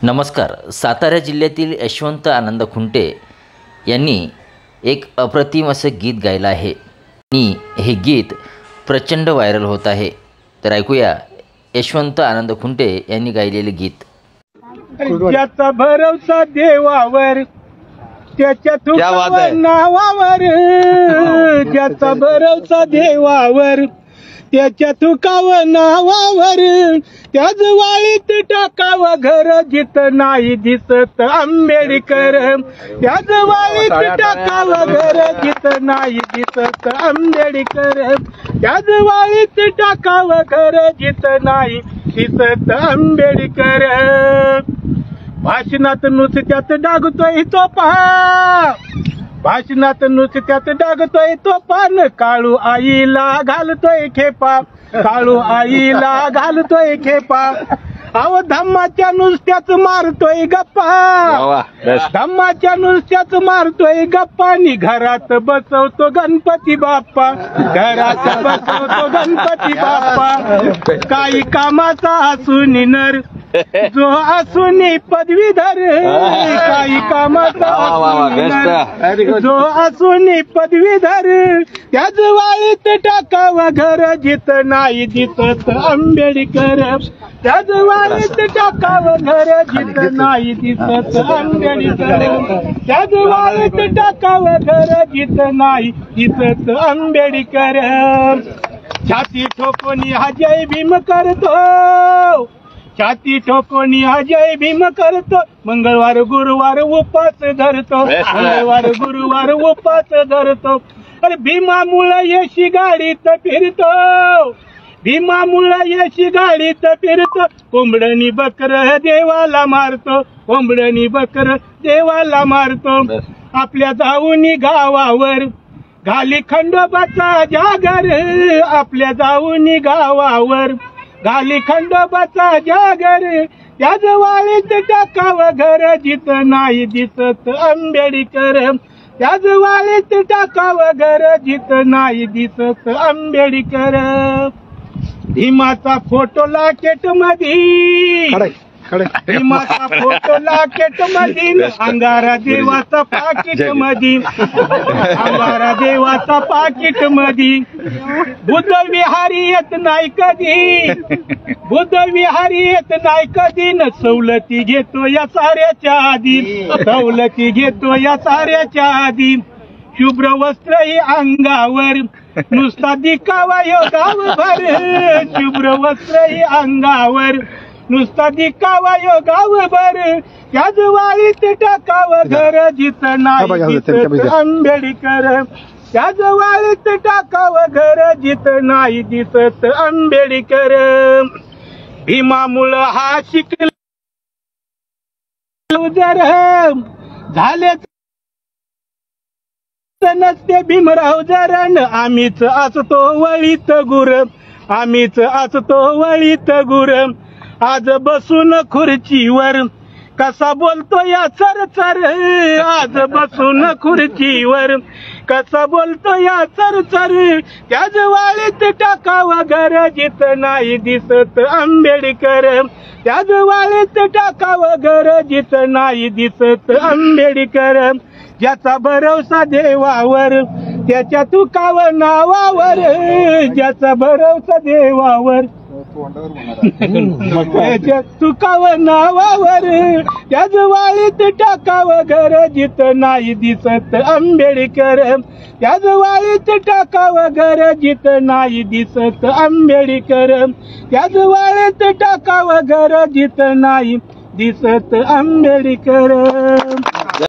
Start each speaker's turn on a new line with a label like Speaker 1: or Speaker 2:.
Speaker 1: नमस्कार. सातारा जिल्ह्यातील यशवंत आनंद खुंटे यांनी एक अप्रतिम असं गीत गायलं आहे आणि हे गीत प्रचंड व्हायरल होत आहे. तर ऐकूया यशवंत आनंद खुंटे यांनी गायलेले गीत.
Speaker 2: ज्याचा भरोसा देवावर त्याच्या नावावर, ज्याचा भरोसा देवावर त्याच्या तुकावं नावावर, त्याच वाळीत टाकावं घर जिथं नाही दिसत आंबेडकर, त्याच वाळीत टाकावं घर जिथं नाही दिसत आंबेडकर, त्याच वाळीत टाकावं घर जिथं नाही दिसत आंबेडकर. भाषणात नुसत्यात डागतोय तो पहा, भाषणात नुसत्यात डागतोय तो पान, काळू आईला घालतोय खेपा, काळू आईला घालतोय खेपा. अहो धम्माच्या नुसत्याच मारतोय गप्पा, धम्माच्या नुसत्याच मारतोय गप्पा. नि घरात बसवतो गणपती बाप्पा, घरात बसवतो गणपती बाप्पा. काही कामाचा असून नर जो असून पदवीधर, काही कामाचा जो असून पदवीधर, त्याच वाळीत टाकावं घर जिथं नाही दिसत आंबेडकर, त्याच वाळीत टाकावं घर जिथं नाही दिसत आंबेडकर, त्याच वाळीत टाकावं घर जिथं नाही दिसत आंबेडकर. छाती ठोकून हा जय भीम करतो, छाती ठोकून हा जय भीम करतो. मंगळवार गुरुवार उपास धरतो, मंगळवार गुरुवार उपास धरतो. अरे भीमामुळं यशी गाडीत फिरतो, भीमामुळं यशी गाडीत फिरतो. कोंबडणी बकर देवाला मारतो, कोंबडणी बकर देवाला मारतो. आपल्या जाऊनी गावावर घाली खंडोबाचा जागर, आपल्या जाऊनी गावावर घाली खंडोबाचा जागर, त्याच वाळीत टाकावं घर जिथं नाही दिसत आंबेडकर, त्याच वाळीत टाकावं घर जिथं नाही दिसत आंबेडकर. भीमाचा फोटो लाकेट मधी, भीमाचा फोटो लाकेट मधी, अंगारा देवाचा पाकिट मधी, अंगारा देवाचा पाकिट मधी. बुद्ध विहारी येत नाही कधी, बुद्ध विहारी येत नाही कधी. न सवलती घेतो या साऱ्याच्या आधी, सवलती घेतो या साऱ्याच्या आधी. शुभ्र वस्त्र ही अंगावर नुसता दिखावा यो गावभर, शुभ्र वस्त्र ही अंगावर नुसता दिखावा यो गावभर. त्याच वाळीत टाकावं घर जिथं नाही दिसत आंबेडकर, त्याच वाळीत टाकावं घर जिथं नाही दिसत आंबेडकर. भीमामुळं हा शिकला जर झाले नसते भीमराव जरण. आम्हीच असतो वळीत गुर, आम्हीच असतो वळीत गुर. आज बसून खुर्चीवर कसा बोलतो या चरचर, आज बसून खुर्चीवर कसा बोलतो या चरचर. त्याच वाळीत टाकावं घर जिथं नाही दिसत आंबेडकर, त्याच वाळीत टाकावं घर जिथं नाही दिसत आंबेडकर. ज्याचा भरोसा देवावर त्याच्या तुकावं नावावर, ज्याचा भरोसा देवावर त्याच्या तुकावं नावावर, त्याच वाळीत टाकावं घर जिथं नाही दिसत आंबेडकर, त्याच वाळीत टाकावं घर जिथं नाही दिसत आंबेडकर, त्याच वाळीत टाकावं घर जिथं नाही दिसत आंबेडकर.